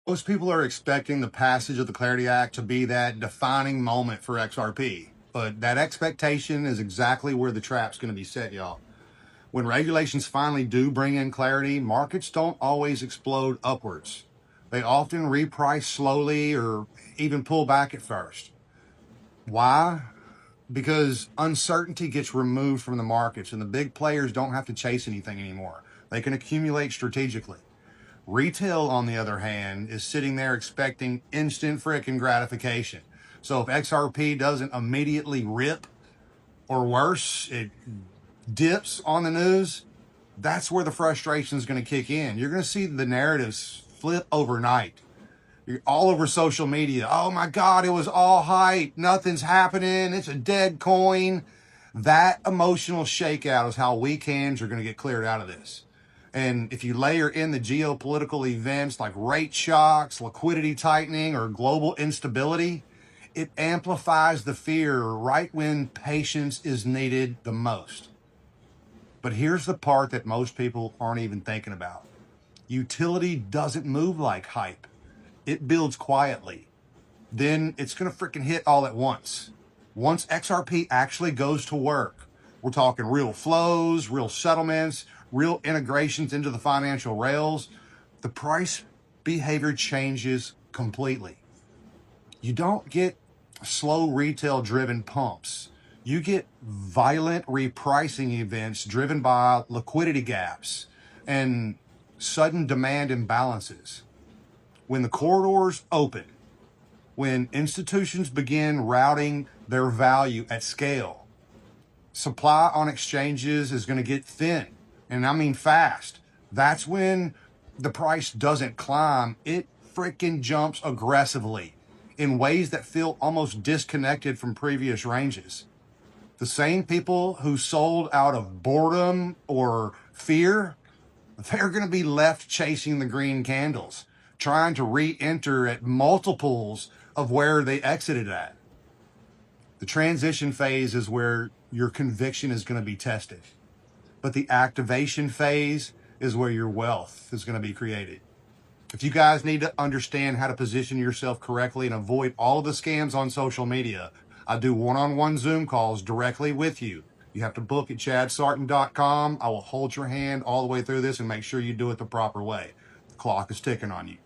Most people are expecting the passage of the Clarity Act to be that defining moment for XRP, but that expectation is exactly where the trap's going to be set, y'all. When regulations finally do bring in clarity, markets don't always explode upwards. They often reprice slowly or even pull back at first. Why? Because uncertainty gets removed from the markets and the big players don't have to chase anything anymore. They can accumulate strategically. Retail, on the other hand, is sitting there expecting instant frickin' gratification. So if XRP doesn't immediately rip, or worse, it dips on the news, that's where the frustration is going to kick in. You're going to see the narratives flip overnight. You're all over social media. Oh my God, it was all hype. Nothing's happening. It's a dead coin. That emotional shakeout is how weekends are going to get cleared out of this. And if you layer in the geopolitical events like rate shocks, liquidity tightening, or global instability, it amplifies the fear right when patience is needed the most. But here's the part that most people aren't even thinking about. Utility doesn't move like hype. It builds quietly. Then it's going to freaking hit all at once. Once XRP actually goes to work, we're talking real flows, real settlements, real integrations into the financial rails, the price behavior changes completely. You don't get slow retail driven pumps. You get violent repricing events driven by liquidity gaps and sudden demand imbalances. When the corridors open, when institutions begin routing their value at scale, supply on exchanges is going to get thin, and I mean fast. That's when the price doesn't climb, it freaking jumps aggressively in ways that feel almost disconnected from previous ranges. The same people who sold out of boredom or fear, they're going to be left chasing the green candles, trying to re-enter at multiples of where they exited at. The transition phase is where your conviction is going to be tested, but the activation phase is where your wealth is going to be created. If you guys need to understand how to position yourself correctly and avoid all of the scams on social media, I do one-on-one Zoom calls directly with you. You have to book at chadsarton.com. I will hold your hand all the way through this and make sure you do it the proper way. The clock is ticking on you.